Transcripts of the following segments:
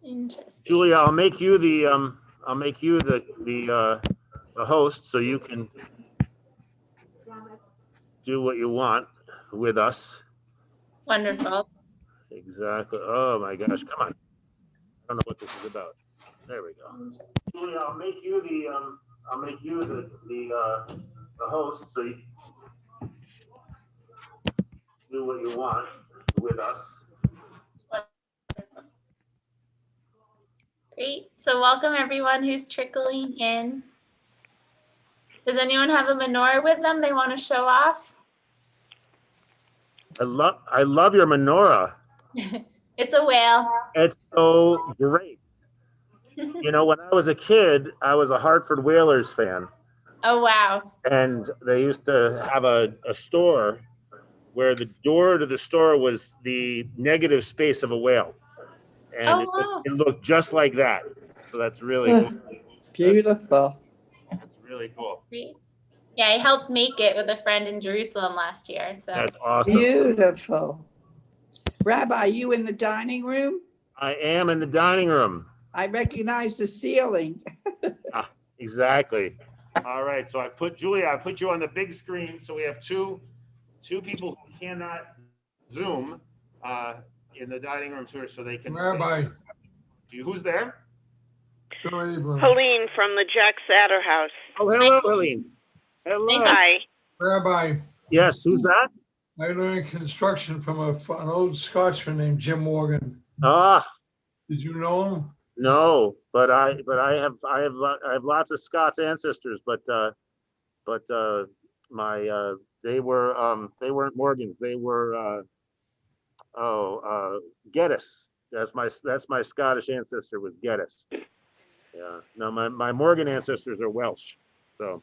Interesting. Julia, I'll make you the host so you can do what you want with us. Wonderful. Exactly. Oh my gosh, come on. I don't know what this is about. There we go. Julia, I'll make you the host so you do what you want with us. Great. So welcome everyone who's trickling in. Does anyone have a menorah with them they want to show off? I love your menorah. It's a whale. It's so great. You know, when I was a kid, I was a Hartford Whalers fan. Oh, wow. And they used to have a store where the door to the store was the negative space of a whale. And wow. it looked just like that. So that's really cool. Beautiful. That's really cool. Great. Yeah, I helped make it with a friend in Jerusalem last year. So That's awesome. Beautiful. Rabbi, you in the dining room? I am in the dining room. I recognize the ceiling. Exactly. All right. So I put you on the big screen. So we have two people who cannot Zoom in the dining room tour, so they can. Rabbi. Who's there? Helene from the Jack Satter House. Oh, hello, Helene. Hello. Hi. Rabbi. Yes, who's that? I learned construction from an old Scotsman named Jim Morgan. Ah. Did you know him? No, but I have lots of Scots ancestors, but they weren't Morgans. They were Geddes. That's my Scottish ancestor was Geddes. Yeah. No, my Morgan ancestors are Welsh. So.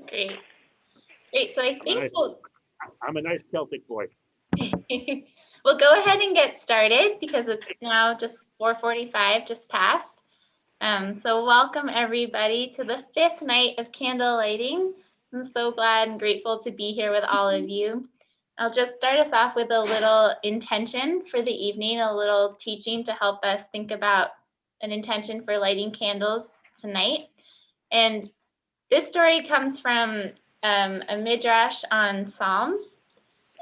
Great. So I think I'm a nice Celtic boy. We'll go ahead and get started because it's now just 4:45, just passed. So welcome everybody to the 5th night of candle lighting. I'm so glad and grateful to be here with all of you. I'll just start us off with a little intention for the evening, a little teaching to help us think about an intention for lighting candles tonight. And this story comes from a midrash on Psalms.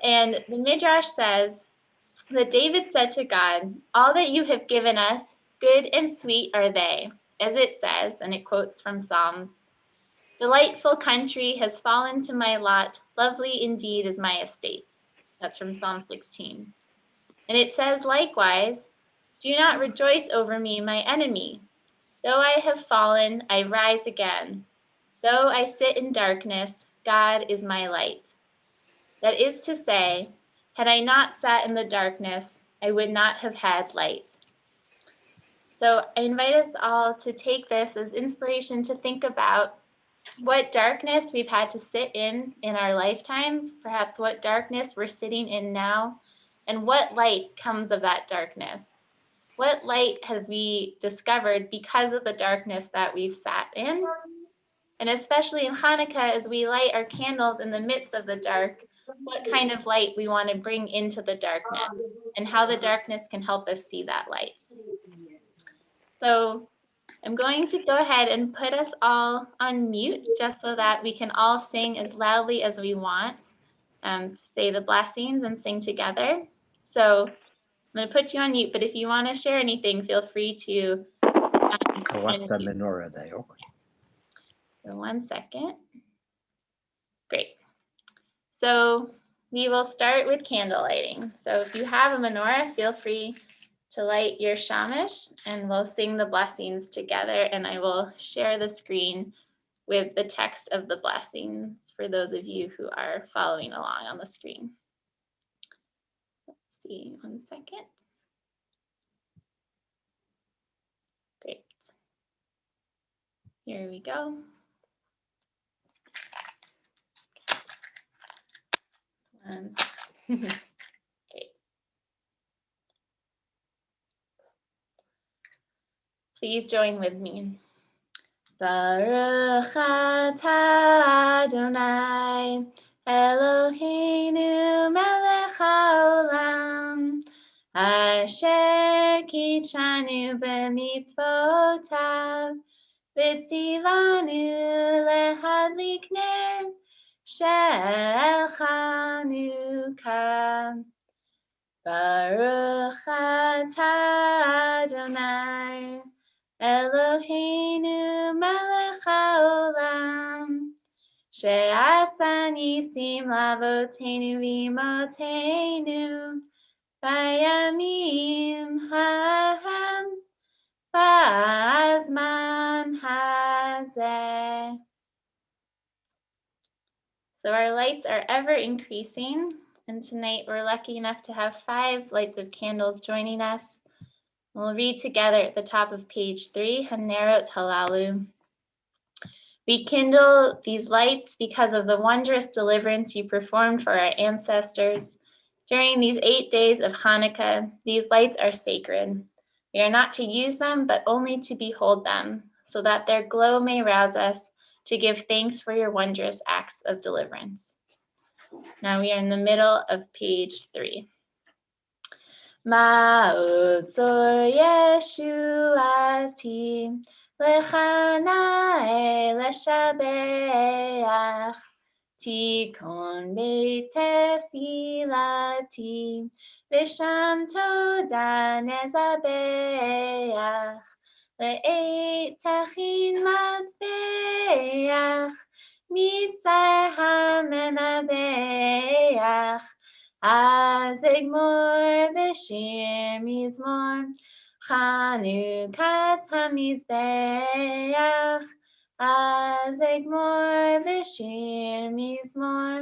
And the midrash says that David said to God, "All that you have given us, good and sweet are they," as it says, and it quotes from Psalms, "Delightful country has fallen to my lot, lovely indeed is my estate." That's from Psalm 16. And it says likewise, "Do not rejoice over me, my enemy. Though I have fallen, I rise again. Though I sit in darkness, God is my light." That is to say, had I not sat in the darkness, I would not have had light. So I invite us all to take this as inspiration to think about what darkness we've had to sit in our lifetimes, perhaps what darkness we're sitting in now, and what light comes of that darkness. What light have we discovered because of the darkness that we've sat in? And especially in Hanukkah, as we light our candles in the midst of the dark, what kind of light we want to bring into the darkness and how the darkness can help us see that light. So I'm going to go ahead and put us all on mute just so that we can all sing as loudly as we want to say the blessings and sing together. So I'm going to put you on mute, but if you want to share anything, feel free to. Collect the menorah there. So 1 second. Great. So we will start with candle lighting. So if you have a menorah, feel free to light your shamash and we'll sing the blessings together, and I will share the screen with the text of the blessings for those of you who are following along on the screen. Let's see, 1 second. Great. Here we go. Okay. Please join with me. Baruch atah Adonai Eloheinu melech haolam Asher kichanu b'mitzvotav, v'tzivanu lehadlik ner shel Chanukah. Baruch atah Adonai, Eloheinu melech haolam, she'asa nisim lavotenu v'imotenu, bayamim ha'hem, ba'azman hazeh. So our lights are ever increasing, and tonight we're lucky enough to have 5 lights of candles joining us. We'll read together at the top of page 3, Hanerot Halalu. We kindle these lights because of the wondrous deliverance you performed for our ancestors. During these 8 days of Hanukkah, these lights are sacred. We are not to use them, but only to behold them, so that their glow may rouse us to give thanks for your wondrous acts of deliverance. Now we are in the middle of page 3. Ma'otzor Yeshuati Lechanae Leshabeach Tikon Beitefilati Visham Toda Nezabeach Le'et Tachin Matbeach Mitzar HaMenabeach Azegmor Beshir Mizmor Chanukat HaMizbeach Azegmor Beshir Mizmor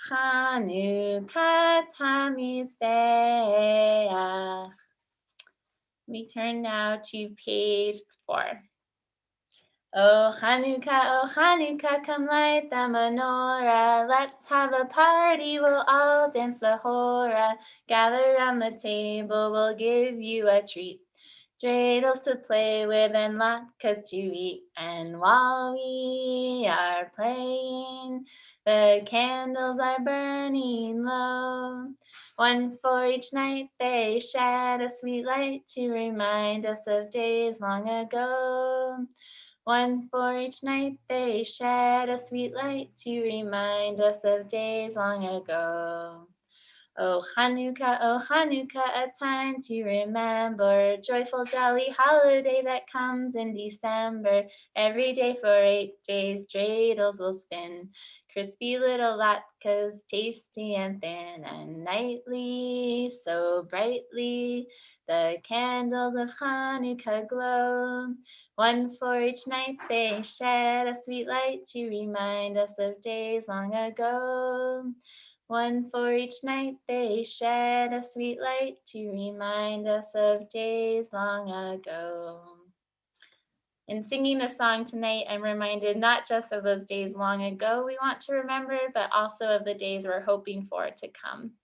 Chanukat HaMizbeach. We turn now to page 4. Oh Hanukkah, come light the menorah. Let's have a party, we'll all dance the hora. Gather round the table, we'll give you a treat. Dreidels to play with and latkes to eat. And while we are playing, the candles are burning low. One for each night they shed a sweet light to remind us of days long ago. One for each night they shed a sweet light to remind us of days long ago. Oh Hanukkah, a time to remember, joyful jolly holiday that comes in December. Every day for 8 days dreidels will spin, crispy little latkes, tasty and thin, and nightly, so brightly, the candles of Hanukkah glow. One for each night they shed a sweet light to remind us of days long ago. One for each night they shed a sweet light to remind us of days long ago. In singing this song tonight, I'm reminded not just of those days long ago we want to remember, but also of the days we're hoping for to come.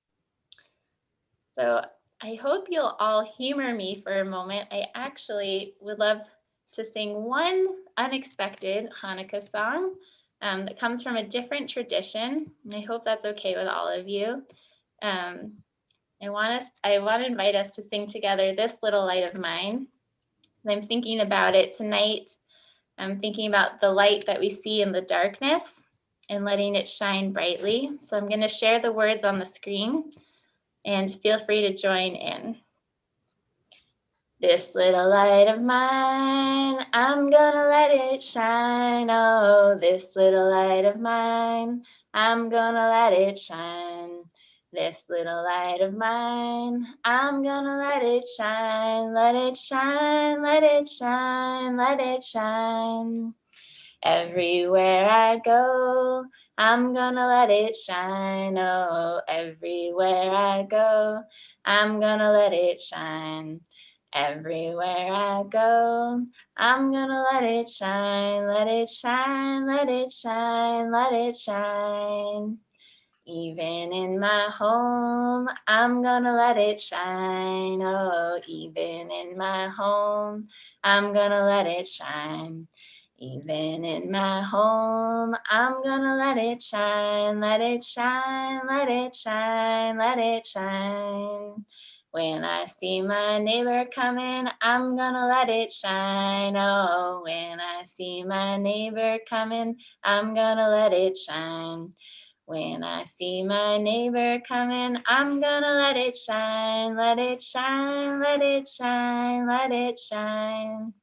So I hope you'll all humor me for a moment. I actually would love to sing one unexpected Hanukkah song that comes from a different tradition. And I hope that's okay with all of you. I want to invite us to sing together This Little Light of Mine. I'm thinking about it tonight. I'm thinking about the light that we see in the darkness and letting it shine brightly. So I'm going to share the words on the screen and feel free to join in. This little light of mine, I'm gonna let it shine. Oh, this little light of mine, I'm gonna let it shine. This little light of mine, I'm gonna let it shine. Let it shine, let it shine, let it shine. Everywhere I go, I'm gonna let it shine. Oh, everywhere I go, I'm gonna let it shine. Everywhere I go, I'm gonna let it shine, let it shine, let it shine, let it shine. Even in my home, I'm gonna let it shine. Oh, even in my home, I'm gonna let it shine. Even in my home, I'm gonna let it shine, let it shine, let it shine, let it shine. When I see my neighbor coming, I'm gonna let it shine. Oh, when I see my neighbor coming, I'm gonna let it shine. When I see my neighbor coming, I'm gonna let it shine, let it shine, let it shine, let it shine.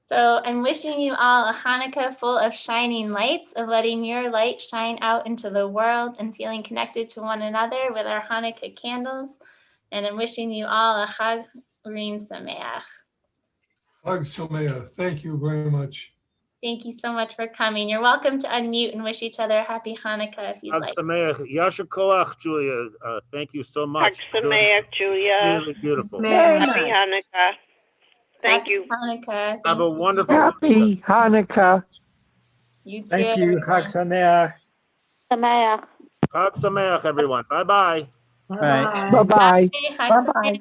So I'm wishing you all a Hanukkah full of shining lights, of letting your light shine out into the world and feeling connected to one another with our Hanukkah candles. And I'm wishing you all a Chag Urim Sameach. Hag Sameach. Thank you very much. Thank you so much for coming. You're welcome to unmute and wish each other a happy Hanukkah if you'd Hag like. Sameach. Yasher Koach, Julia. Thank you so Hag much. Sameach, Julia. Really beautiful. Very Happy nice. Hanukkah. Thank Happy you. Hanukkah. Have a Thanks. wonderful Happy Hanukkah. You too. Thank you. Chag Sameach. Sameach. Chag Sameach, everyone. Bye-bye. Right. Bye-bye. Bye. Bye-bye.